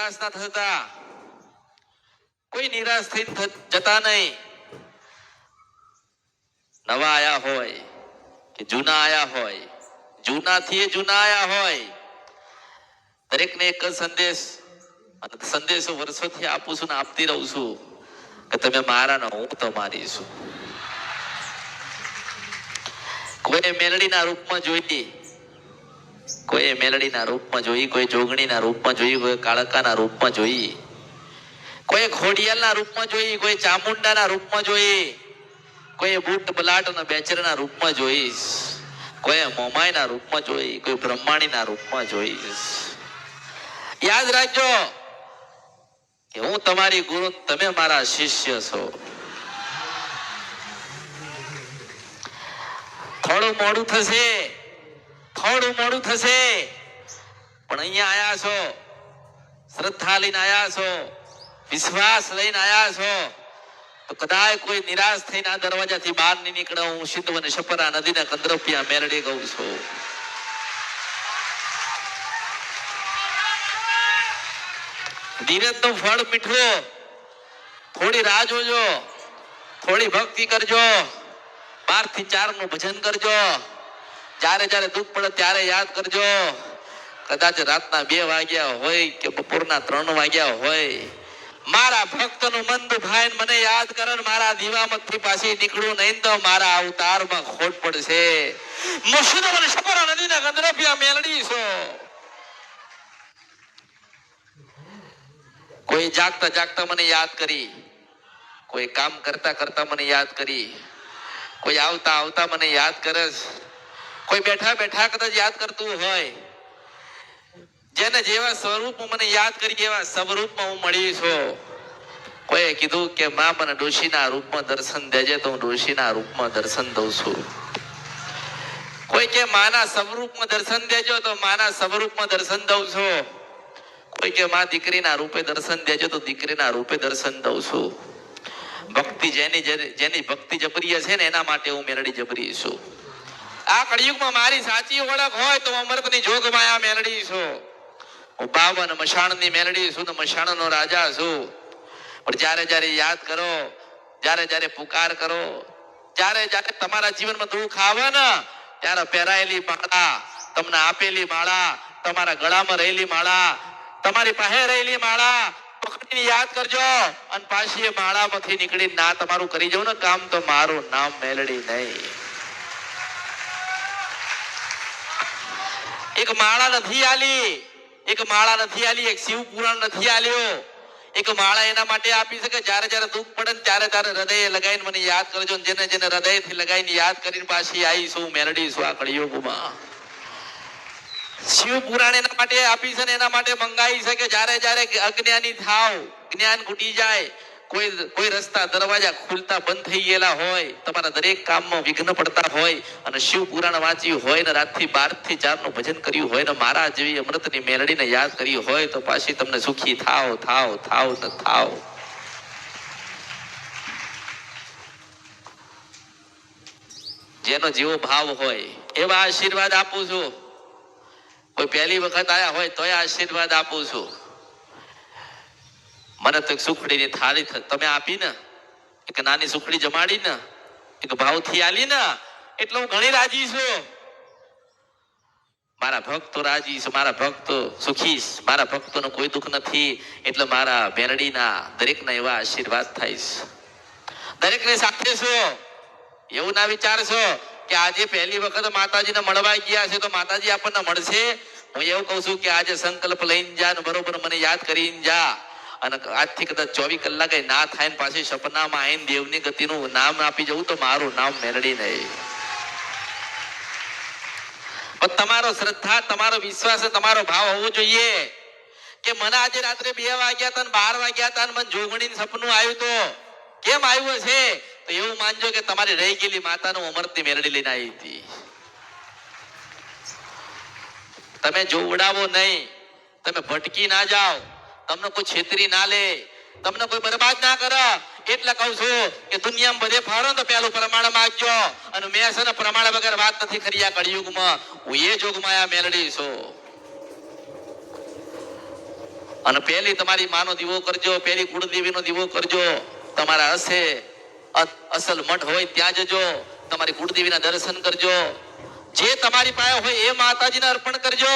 નિરાશ ના થતા, કોઈ નિરાશ થઈને જતા નહીં. નવા આયા હોય કે જૂના આયા હોય, જૂનાથી જૂના આયા હોય, દરેકને એક જ સંદેશ, અને સંદેશો વર્ષોથી આપું છું ને આપતી રહું છું કે તમે મારા ને હું તમારી છું. કોઈ મેલડીના રૂપમાં જોઈ, કોઈ મેલડીના રૂપમાં જોઈ, કોઈ જોગણીના રૂપમાં જોઈ, કોઈ કાળકાના રૂપમાં જોઈ, કોઈ ખોડિયાલના રૂપમાં જોઈ, કોઈ ચામુંડાના રૂપમાં જોઈ, કોઈ બુટ બલાટ અને બેચરના રૂપમાં જોઈશ, કોઈ મોમાઈના રૂપમાં જોઈ, કોઈ બ્રહ્માણીના રૂપમાં જોઈશ. યાદ રાખજો કે હું તમારી ગુરુ, તમે મારા શિષ્ય છો. થોડું મોડું થશે, થોડું મોડું થશે, પણ અહીંયા આયા છો, શ્રદ્ધા લઈને આયા છો, વિશ્વાસ લઈને આયા છો, તો કદાચ કોઈ નિરાશ થઈને આ દરવાજાથી બહાર નહીં નીકળે. હું સિદ્ધ અને શપરા નદીના કંદરપિયા મેરડી ગઉં છું. ધીરજનું ફળ મીઠું. થોડી રાહ જોજો, થોડી ભક્તિ કરજો, 12 થી 4 નું ભજન કરજો. જ્યારે જ્યારે દુઃખ પડે ત્યારે યાદ કરજો. કદાચ રાતના 2 વાગ્યા હોય કે બપોરના 3 વાગ્યા હોય, મારા ભક્તનું મન દુભાઈને મને યાદ કરે, મારા દીવામતથી પાછી નીકળું નહીં તો મારા અવતારમાં ખોટ પડશે. મુર્શિદ અને શપરા નદીના કંદરપિયા મેલડી છો. કોઈ જાગતા જાગતા મને યાદ કરી, કોઈ કામ કરતા કરતા મને યાદ કરી, કોઈ આવતા આવતા મને યાદ કરે, કોઈ બેઠા બેઠા કદાચ યાદ કરતું હોય. જેને જેવા સ્વરૂપમાં મને યાદ કરી એવા સ્વરૂપમાં હું મળી છું. કોઈ કીધું કે માં મને ડોશીના રૂપમાં દર્શન દેજે, તો હું ડોશીના રૂપમાં દર્શન દઉં છું. કોઈ કે માના સ્વરૂપમાં દર્શન દેજો, તો માના સ્વરૂપમાં દર્શન દઉં છું. કોઈ કે માં દીકરીના રૂપે દર્શન દેજો, તો દીકરીના રૂપે દર્શન દઉં છું. ભક્તિ જેની ભક્તિ જબરી છે ને એના માટે હું મેલડી જબરી છું. આ કળિયુગમાં મારી સાચી ઓળખ હોય તો અમૃતની જોગ માયા મેલડી છું. હું 52 મશાણની મેલડી છું ને મશાણનો રાજા છું. પણ જ્યારે જ્યારે યાદ કરો, જ્યારે જ્યારે પુકાર કરો, જ્યારે જ્યારે તમારા જીવનમાં દુઃખ આવે ને ત્યારે પહેરાયેલી માળા, તમને આપેલી માળા, તમારા ગળામાં રહેલી માળા, તમારી પાસે રહેલી માળા પકડીને યાદ કરજો. અને પાછી એ માળામાંથી નીકળી ના તમારું કરી જવું ને કામ, તો મારું નામ મેલડી નહીં. એક માળા નથી આલી, એક માળા નથી આલી, એક શિવ પુરાણ નથી આલ્યો. એક માળા એના માટે આપી છે કે જ્યારે જ્યારે દુઃખ પડે ને ત્યારે ત્યારે હૃદય લગાવીને મને યાદ કરજો. જેને જેને હૃદયથી લગાવીને યાદ કરીને પાછી આવી છું મેલડી છું આ કળિયુગમાં. શિવ પુરાણ એના માટે આપી છે ને એના માટે મંગાવી છે કે જ્યારે જ્યારે અજ્ઞાની થાવ, જ્ઞાન ઘૂટી જાય, કોઈ રસ્તા દરવાજા ખુલતા બંધ થઈ ગયેલા હોય, તમારા દરેક કામમાં વિઘ્ન પડતા હોય, અને શિવ પુરાણ વાંચ્યું હોય ને રાતથી 12 થી 4 નું ભજન કર્યું હોય ને મારા જેવી અમૃતની મેલડીને યાદ કરી હોય, તો પાછી તમને સુખી થાવ થાવ થાવ ને થાવ. જેનો જેવો ભાવ હોય એવા આશીર્વાદ આપું છું. કોઈ પહેલી વખત આયા હોય તોય આશીર્વાદ આપું છું. મને તો એક સુખડીની થાળી તમે આપી ને, એક નાની સુખડી જમાડી ને, એક ભાવથી આલી ને, એટલે હું ઘણી રાજી છું. મારા ભક્તો રાજી છે, મારા ભક્તો સુખી, મારા ભક્તોનો કોઈ દુઃખ નથી. એટલે મારા મેલડીના દરેકના એવા આશીર્વાદ થાય છે. દરેકને સાથે છો. એવું ના વિચારશો કે આજે પહેલી વખત માતાજીને મળવા ગયા છે તો માતાજી આપણને મળશે. હું એવું કહું છું કે આજે સંકલ્પ લઈને જા ને બરોબર મને યાદ કરીને જા. અને આજથી કદાચ 24 કલાકે ના થાય ને પાછી સપનામાં આવીને દેવની ગતિનું નામ આપી જવું, તો મારું નામ મેલડી નહીં. પણ તમારો શ્રદ્ધા, તમારો વિશ્વાસ, તમારો ભાવ હોવો જોઈએ કે મને આજે રાત્રે 2 વાગ્યા હતા ને 12 વાગ્યા હતા ને મને જોગણીનું સપનું આવ્યું. તો કેમ આવ્યું છે? તો એવું માનજો કે તમારી રહી ગયેલી માતાનું અમૃતની મેલડી લઈને આવી હતી. તમે જોવડાવો નહીં, તમે ભટકી ના જાઓ, તમને કોઈ છેતરી ના લે, તમને કોઈ બરબાદ ના કરે. એટલે કહું છું કે દુનિયામાં બધે ફાળો તો પેલું પ્રમાણ માંગજો. અને મેં છે ને પ્રમાણ વગર વાત નથી કરી આ કળિયુગમાં. હું એ જોગમાયા મેલડી છું. અને પહેલી તમારી માનો દીવો કરજો, પહેલી કુળદેવીનો દીવો કરજો. તમારા હશે અસલ મઠ હોય ત્યાં જજો, તમારી કુળદેવીના દર્શન કરજો. જે તમારી પાસે હોય એ માતાજીને અર્પણ કરજો.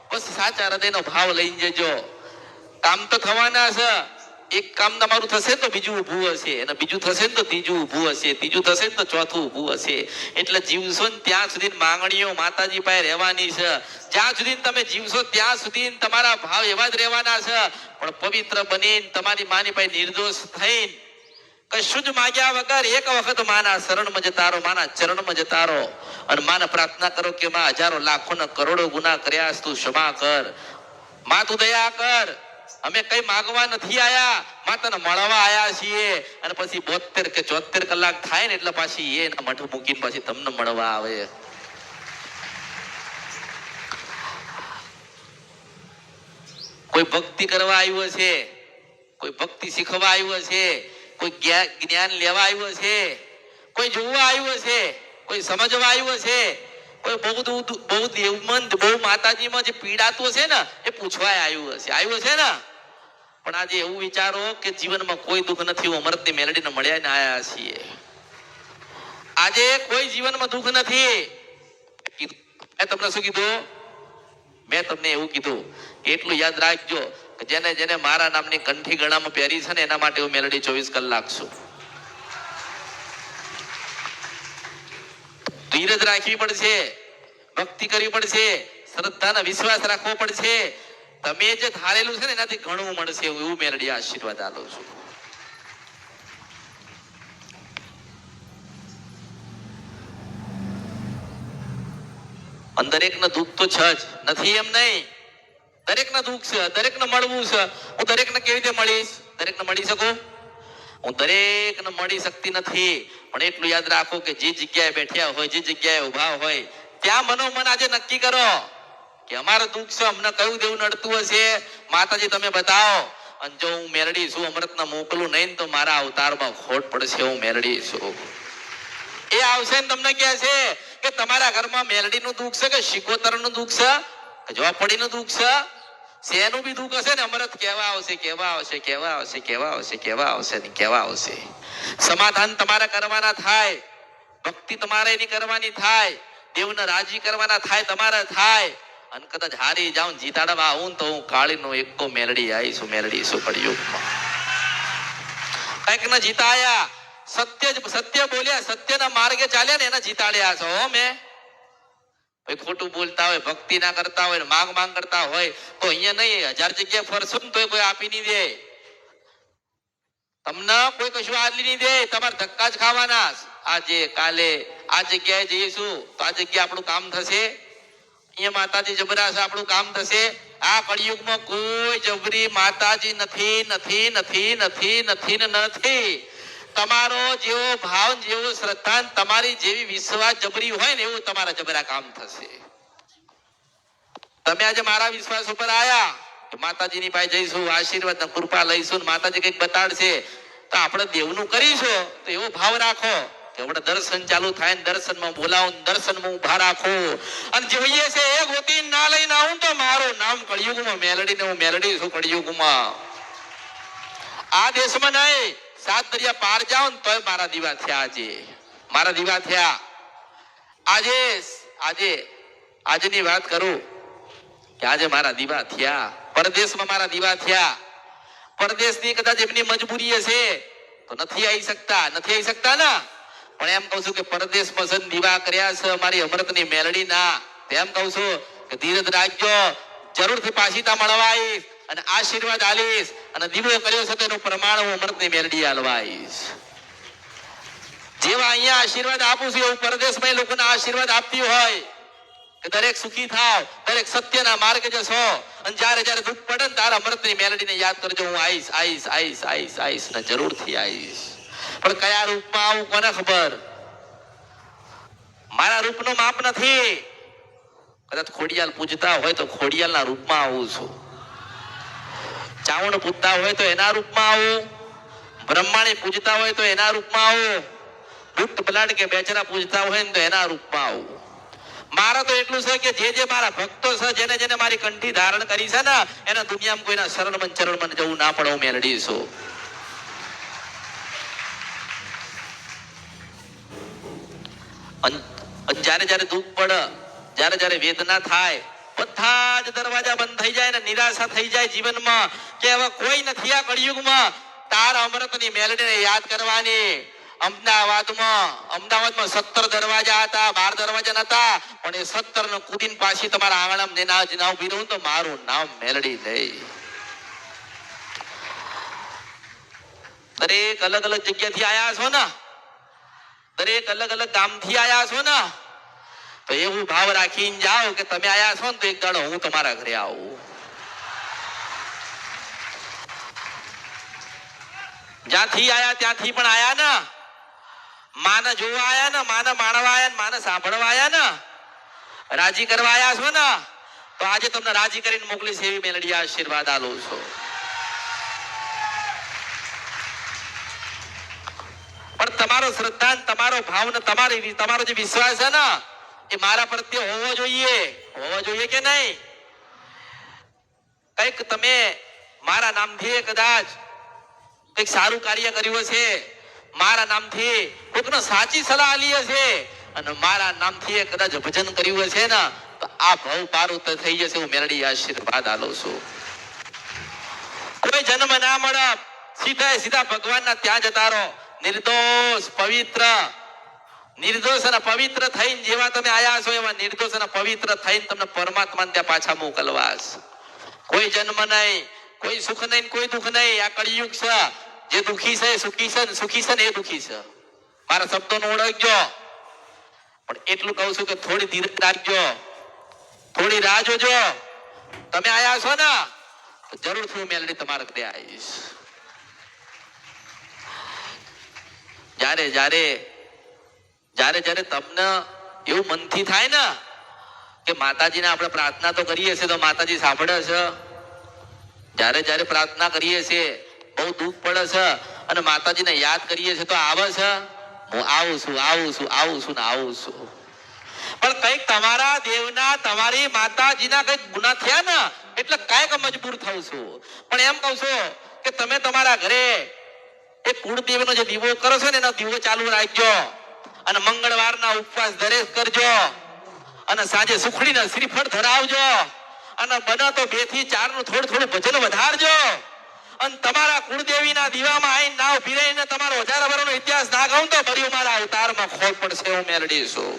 બસ સાચા હૃદયનો ભાવ લઈને જજો. કામ તો થવાના છે. એક કામ તમારું થશે તો બીજું ઊભું હશે, અને બીજું થશે તો ત્રીજું ઊભું હશે, ત્રીજું થશે તો ચોથું ઊભું હશે. એટલે જીવશો ને ત્યાં સુધી માંગણીઓ માતાજી પાસે રહેવાની છે. જ્યાં સુધી તમે જીવશો ત્યાં સુધી તમારા ભાવ એવા જ રહેવાના છે. પણ પવિત્ર બનીને તમારી માની પાસે નિર્દોષ થઈને કશું જ માગ્યા વગર એક વખત માના શરણમાં જતા રહો, માના ચરણમાં જતા રહો અને માને પ્રાર્થના કરો કે માં હજારો લાખો ને કરોડો ગુના કર્યા, તું ક્ષમા કર, માં તું દયા કર. અમે કઈ માગવા નથી આયા, માતાને મળવા આયા છીએ. અને પછી 72 કે 74 કલાક થાય ને એટલે પાછી એના મઠ મૂકીને પછી તમને મળવા આવે. કોઈ ભક્તિ કરવા આવ્યો છે, કોઈ ભક્તિ શીખવા આવ્યો છે, કોઈ જ્ઞાન લેવા આવ્યો છે, કોઈ જોવા આવ્યો છે, કોઈ સમજવા આવ્યો છે, કોઈ બહુ દેવમંત બહુ માતાજીમાં જે પીડાતું છે ને એ પૂછવા આવ્યું હશે. આવ્યું છે ને? પણ આજે એવું વિચારો કે જીવનમાં કોઈ દુઃખ નથી, હું અમૃતની મેલડીને મળ્યા ને આયા છીએ. આજે કોઈ જીવનમાં દુઃખ નથી. મેં તમને શું કીધું? મેં તમને એવું કીધું કે એટલું યાદ રાખજો કે જેને જેને મારા નામની કંઠી ગળામાં પહેરી છે ને એના માટે હું મેલડી 24 કલાક છું. ધીરજ રાખવી પડશે, ભક્તિ કરવી પડશે, શ્રદ્ધાનો વિશ્વાસ રાખવો પડશે. તમે જે ધારેલું છે ને એનાથી ઘણું મળશે એવું મેલડી આશીર્વાદ આપું છું. દરેકને દુઃખ તો છે જ, નથી એમ નહીં. દરેકને દુઃખ છે, દરેકને મળવું છે. હું દરેકને કેવી રીતે મળીશ? દરેકને મળી શકું? હું દરેકને મળી શકતી નથી. પણ એટલું યાદ રાખો કે જે જગ્યાએ બેઠ્યા હોય, જે જગ્યાએ ઉભા હોય ત્યાં મનોમન આજે નક્કી કરો કે અમારું દુઃખ છે, અમને કયું દેવું નડતું હશે માતાજી તમે બતાવો. અને જો હું મેલડી છું, અમૃતને મોકલું નહીં તો મારા અવતારમાં ખોટ પડશે. હું મેલડી છું. એ આવશે ને તમને કહે છે કે તમારા ઘરમાં મેલડીનું દુઃખ છે કે શિકોતરનું દુઃખ છે કે ઝોપડીનું દુઃખ છે, શેનું બી દુઃખ હશે ને અમૃત કહેવા આવશે, કહેવા આવશે, કહેવા આવશે, કહેવા આવશે, કહેવા આવશે ને કહેવા આવશે. સમાધાન તમારા કરવાના થાય, ભક્તિ તમારે એની કરવાની થાય, દેવને રાજી કરવાના થાય, તમારે થાય. અને કદાચ હારી જાઉં જીતાડવા આવું તો હું કાળીનો એકો મેલડી આવીશું. મેલડી શું કળિયુગમાં કઈક ને જીતાયા, સત્ય બોલ્યા, સત્યના માર્ગે ચાલ્યા ને એના જીતાડ્યા છો. મેં ખોટું બોલતા હોય, ભક્તિ ના કરતા હોય, માંગ કરતા હોય તો અહીંયા નહીં 1000 જગ્યાએ ફરશું ને તો કોઈ આપી નહીં દે. તમને કોઈ કશું આદલી નહીં દે. તમારે ધક્કા જ ખાવાના. આજે કાલે આ જગ્યાએ જઈશું તો આ જગ્યા આપણું કામ થશે. અહીંયા માતાજી જબરા છે, આપણું કામ થશે. આ કળિયુગમાં કોઈ જબરી માતાજી નથી, નથી, નથી, નથી, નથી ને નથી. તમારો જેવો ભાવ, જેવો શ્રદ્ધા, તમારી જેવી વિશ્વાસ જબરી હોય ને એવું તમારા જબરા કામ થશે. તમે આજે મારા વિશ્વાસ ઉપર આયા કે માતાજીની પાસે જઈશું, આશીર્વાદ ને કૃપા લઈશું, માતાજી કંઈક બતાડશે તો આપણે દેવનું કરીશું. તો એવો ભાવ રાખો કે આપણે દર્શન ચાલુ થાય ને દર્શનમાં બોલાવો, દર્શનમાં ઉભા રાખો. અને જોઈએ છે એ ગોતી ના લઈને આવું તો મારું નામ કળિયુગમાં મેલડી ને હું મેલડી છું કળિયુગમાં. આ દેશમાં નહીં, 7 દરિયા પાર જાઓ ને તોય મારા દીવા થયા. આજે મારા દીવા થયા. આજની વાત કરું કે આજે મારા દીવા થયા. પરદેશમાં મારા દીવા થયા. પરદેશની કદાચ એમની મજબૂરી હશે તો નથી આવી શકતા ને. પણ એમ કહું છું કે પરદેશમાં સન દીવા કર્યા છે મારી અમૃતની મેલડી ના. એમ કહું છું કે ધીરજ રાખજો, જરૂરથી પાછીતા મળવા આવીશ અને આશીર્વાદ આલીશ. અને દીવો કર્યો છે તેનું પ્રમાણ હું અમૃતની મેલડી આલવાઈશ. જેવા અહીંયા આશીર્વાદ આપું છું એવું પરદેશમાં એ લોકોને આશીર્વાદ આપતી હોય કે દરેક સુખી થાવ, દરેક સત્યના માર્ગે જશો. અને જ્યારે જ્યારે દુઃખ પડે ને તારા અમૃતની મેલડીને યાદ કરજો. હું આવીશ ને જરૂરથી આવીશ. પણ કયા રૂપમાં આવું કોને ખબર? મારા રૂપનો માપ નથી. કદાચ ખોડિયાલ પૂજતા હોય તો ખોડિયાલના રૂપમાં આવું છું. ચાવણ પૂજતા હોય તો એના રૂપમાં આવું. બ્રહ્માણી પૂજતા હોય તો એના રૂપમાં આવું. દુષ્ટ બલાડ કે બેચરા પૂજતા હોય ને તો એના રૂપમાં આવું. મારા તો એટલું છે કે જે મારા ભક્તો છે, જેને જેને મારી કંઠી ધારણ કરી છે ને, એને દુનિયામાં કોઈના શરણમાં ચરણમાં જવું ના પડે. હું મેલડી છું. જ્યારે જ્યારે દુઃખ પડે, જ્યારે જ્યારે વેદના થાય, બધા જ દરવાજા બંધ થઈ જાય ને નિરાશા થઈ જાય જીવનમાં કે હવે કોઈ નથી આ કળિયુગમાં, તારા અમૃતની મેલડીને યાદ કરવાની. અમદાવાદમાં 17 દરવાજા હતા, 12 દરવાજા નતા, પણ એ 17 નો કુદીન પાછી તમારા આંગણામાં ના ઉભી રહું તો મારું નામ મેલડી લઈ. દરેક અલગ અલગ જગ્યાથી આયા છો ને, દરેક અલગ અલગ ગામથી આયા છો ને, તો એવું ભાવ રાખીને જાઓ કે તમે આયા છો ને તો એક દાડો હું તમારા ઘરે આવું. જ્યાંથી આયા ત્યાંથી પણ આયા ને, માને જોવા આયા ને, માને માણવા આયા ને, માને સાંભળવા આયા ને, રાજી કરવા આયા છો ને, તો આજે તમને રાજી કરીને મોકલીશ એવી મેલડી આશીર્વાદ આલું છું. પણ તમારો શ્રદ્ધા, તમારો ભાવ ને તમારો જે વિશ્વાસ છે ને એ મારા પ્રત્યે હોવો જોઈએ કે નહીં? કઈક તમે મારા નામથી કદાચ કઈક સારું કાર્ય કર્યું હશે, મારા નામથી કોઈકને સાચી સલાહ આલી હશે, અને મારા નામથી કદાચ ભજન કર્યું હશે ને, તો આ ભાવ પારું થઈ જશે. હું મેલડી આશીર્વાદ આલું છું. કોઈ જન્મ ના મળે, સીધા ભગવાનના ત્યાં જતા રહો. નિર્દોષ અને પવિત્ર થઈને જેવા તમે આયા છો, એવા નિર્દોષ અને પવિત્ર થઈને તમને પરમાત્માને ત્યાં પાછા મોકલવાસ. કોઈ જન્મ નહીં, કોઈ સુખ નહીં, કોઈ દુઃખ નહીં. આ કળિયુગ છે. જે દુઃખી છે સુખી છે, સુખી છે ને એ દુઃખી છે. મારા શબ્દોનો ઓળખજો. પણ એટલું કહું છું કે થોડી ધીરજ રાખજો, થોડી રાહ જોજો. તમે આયા છો ને, જરૂરથી હું મેલડી તમારા ઘરે આવીશ. જ્યારે તમને એવું મનથી થાય ને કે માતાજીને આપણે પ્રાર્થના તો કરીએ છીએ તો માતાજી સાંભળે છે. જ્યારે પ્રાર્થના કરીએ છીએ, બહુ દુઃખ પડે છે અને માતાજીને યાદ કરીએ છીએ તો આવે છે, હું આવું છું. પણ કઈક તમારા દેવના, તમારી માતાજીના કઈક ગુના થયા ને એટલે કઈક મજબૂર થઉં છું. પણ એમ કહું છું કે તમે તમારા ઘરે એ કુળદેવીનો જે દીવો કરો છો ને, એનો દીવો ચાલુ રાખજો, અને મંગળવારના ઉપવાસ દરેક કરજો, અને સાંજે સુખડીના શ્રીફળ ધરાવજો, અને બને તો 2 થી 4 નું થોડું ભજન વધારજો. અને તમારા કુળદેવીના દીવામાં આઈને ના ઉભી રહીને તમારો 1000 વર્ષનો ઇતિહાસ ના કહું તો ભર્યું મારા અવતારમાં ખોટ પડશે. હું મેલડી છું.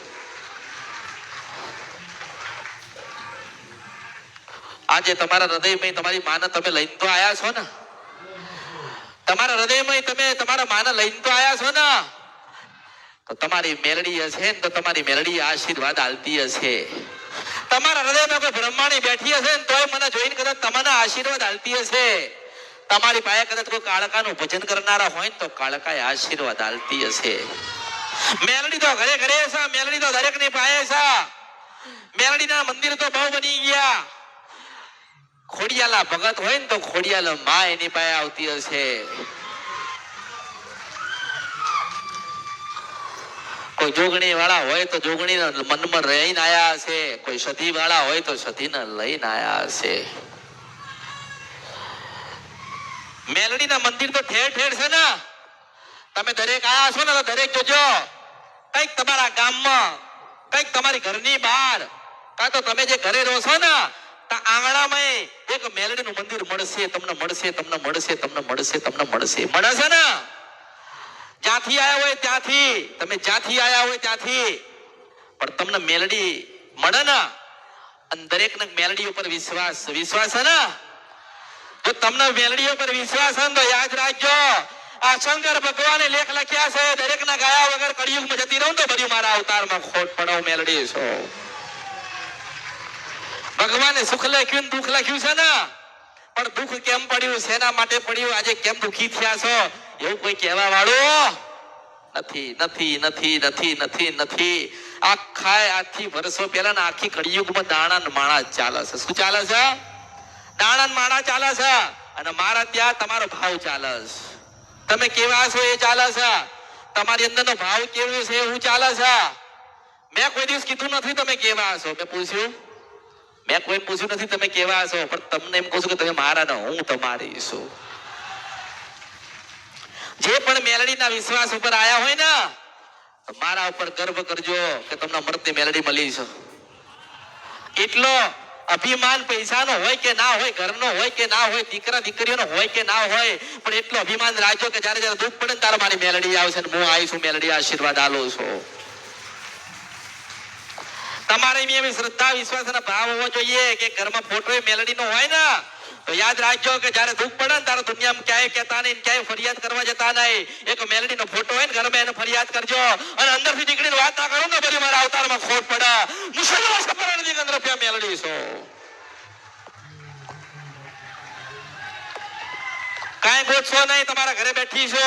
આજે તમારા હૃદયમાં તમારી માને તમે લઈને તો આયા છો ને, તમારા હૃદયમાં તમે તમારા માને લઈને તો આયા છો ને, તો તમારી મેલડી હશે ને તો તમારી મેલડી આશીર્વાદ આલતી હશે. તમારા હૃદયમાં કોઈ બ્રહ્માણી બેઠી હશે ને તોય મને જોઈને કદાચ તમને આશીર્વાદ આલતી હશે. તમારી પાસે કદાચ કોઈ કાળકાનું ભજન કરનારા હોય તો કાળકાએ આશીર્વાદ આલતી હશે. મેલડી તો ઘરે ઘરે છે, મેલડી તો દરેકની પાસે છે. મેલડીના મંદિર તો બહુ બની ગયા. ખોડિયાલા ભગત હોય ને તો ખોડિયાલા માં એની પાસે આવતી હશે. કોઈ જોગણી વાળા હોય તો જોગણી મનમાં રહીને આયા હશે, કોઈ સધી વાળા હોય તો સધીને લઈને આયા હશે. મેલડીના મંદિર તો ઠેર ઠેર છે ને. તમે દરેક આયા છો ને તો દરેક જોજો, કઈક તમારા ગામમાં, કઈક તમારી ઘરની બહાર, કાં તો તમે જે ઘરે રહો છો ને આંગણામાં એક મેલડીનું મંદિર મળશે. તમને મળશે મળે છે ને. જ્યાંથી આયા હોય ત્યાંથી, તમે જ્યાંથી આયા હોય ત્યાંથી પણ તમને મેલડી મળે ને. અને દરેકને મેલડી ઉપર વિશ્વાસ છે ને. જો તમને મેલડી ઉપર વિશ્વાસ છે તો યાદ રાખજો, આ શંકર ભગવાને લેખ લખ્યા છે, દરેકના ગાયા વગર કળિયુગમાં જતી રહું તો બધું મારા અવતારમાં ખોટ પડે. મેલડી છો. ભગવાને સુખ લખ્યું ને દુઃખ લખ્યું છે ને, પણ દુઃખ કેમ પડ્યું, શેના માટે પડ્યું, આજે કેમ દુઃખી થયા છો, એવું કોઈ કહેવા વાળું નથી. આજથી વર્ષો પહેલા ને આખી કળિયુગમાં દાણા માણા ચાલે છે. શું ચાલે છે? દાણા માણા ચાલે છે. અને મારા ત્યાં તમારો ભાવ ચાલે છે. તમે કેવા છો એ ચાલે છે. તમારી અંદરનો ભાવ કેવો છે એવું ચાલે છે. મેં કોઈ દિવસ કીધું નથી તમે કેવા હશો. મેં પૂછ્યું? મેં કોઈ પૂછ્યું નથી તમે કેવા હશો, પણ તમને એમ કહું છું કે તમે મારા ન હું તમારી છું. જે પણ મેલડીના વિશ્વાસ ઉપર આયા હોય ને, મારા ઉપર ગર્વ કરજો કે તમને મળતી મેલડી મળી છે. એટલો અભિમાન પૈસાનો હોય કે ના હોય, ઘરનો હોય કે ના હોય, દીકરા દીકરીઓનો હોય કે ના હોય, પણ એટલો અભિમાન રાખજો કે જ્યારે જ્યારે દુઃખ પડે ને ત્યારે મારી મેલડી આવશે ને હું આવીશું, મેલડી આશીર્વાદ આલું છું. તમારે એવી શ્રદ્ધા વિશ્વાસ અને ભાવ હોવો જોઈએ કે ઘરમાં ફોટો મેલડીનો હોય ને તો યાદ રાખજો કે જ્યારે દુઃખ પડે ને ત્યારે દુનિયામાં ક્યાંય કહેતા નહીં, ક્યાંય ફરિયાદ કરવા જતા નહીં. એક મેલડીનો ફોટો હોય ને ઘરમાં એને ફરિયાદ કરજો. અને અંદરથી નીકળીને વાત ના કરું ને બધી મારા અવતારમાં ખોટ પડે. મુશ્કેલીમાં સફળ નથી કે અંદર રૂપિયા મેલડી છો. કાંઈ ગોતશો નહીં, તમારા ઘરે બેઠી છો.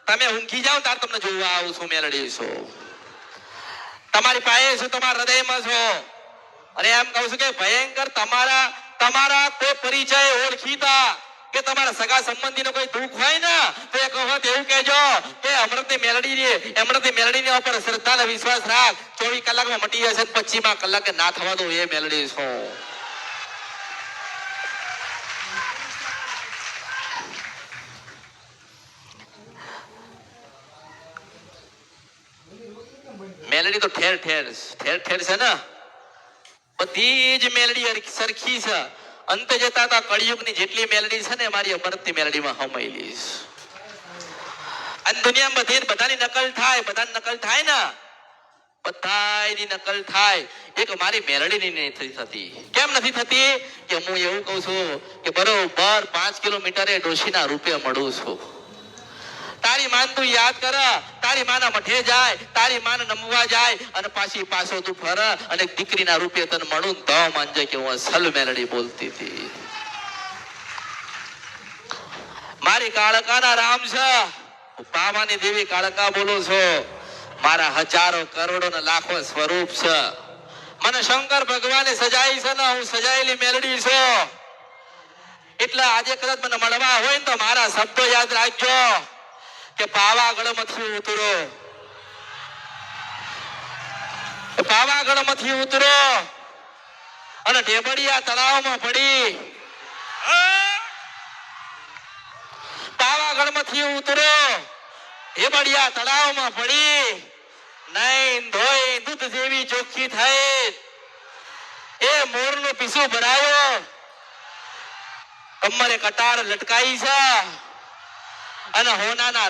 તમે ઊંઘી જાઓ ત્યારે તમને જોવા આવું છું, મેલડી છો. તમારી પાસે છું, તમારા હૃદયમાં છો. અને એમ કહું છું કે ભયંકર તમારા તમારા કોઈ પરિચય ઓળખીતા કે તમારા સગા સંબંધીનો કોઈ દુઃખ હોય ને તો એક વખત એવું કહેજો કે અમૃતની મેલડીની ઉપર શ્રદ્ધા અને વિશ્વાસ રાખ. 24 કલાકમાં મટી જશે, 25મા કલાકે ના થવા દો, એ મેલડી છો. મેલડી તો ઠેર ઠેર છે ને, બધી જ મેલડી સરખી છે. અંતે જતા તા કળિયુગની જેટલી મેલડી છે ને મારી અમૃતની મેલડીમાં હમાયેલી છે. અને દુનિયામાં બધાની નકલ થાય, બધાની નકલ થાય ને, બધાની નકલ થાય, એક મારી મેલડીની નથી થતી. કેમ નથી થતી? કે હું એવું કહું છું કે બરોબર 5 કિલોમીટરે ડોશીના રૂપે મળું છું. તારી માન તું યાદ કર, તારી માના મઠે જાય, તારી માને નમવા જાય અને પાછો તું ફર અને દીકરીના રૂપે તને મળું તો માનજે કે હું અસલ મેલડી બોલતી હતી. મારી કાળકાના રામ છે, પાવાની દેવી કાળકા બોલું છું. મારા હજારો કરોડો ને લાખો સ્વરૂપ છે. મને શંકર ભગવાને સજાઈ છે ને હું સજાયેલી મેલડી છું. એટલે આજે કદાચ મને મળવા હોય ને તો મારા શબ્દો યાદ રાખજો કે પાવાગઢમાંથી ઉતરો અને ઢેબડિયા તળાવમાં પડી. પાવાગઢમાંથી ઉતરો, ઢેબડિયા તળાવમાં પડી, નૈન ધોઈ દૂધ જેવી ચોખ્ખી થઈ, એ મોરનું પીસું ભરાયો, કમરે કટાર લટકાઈ છે અને હોનાના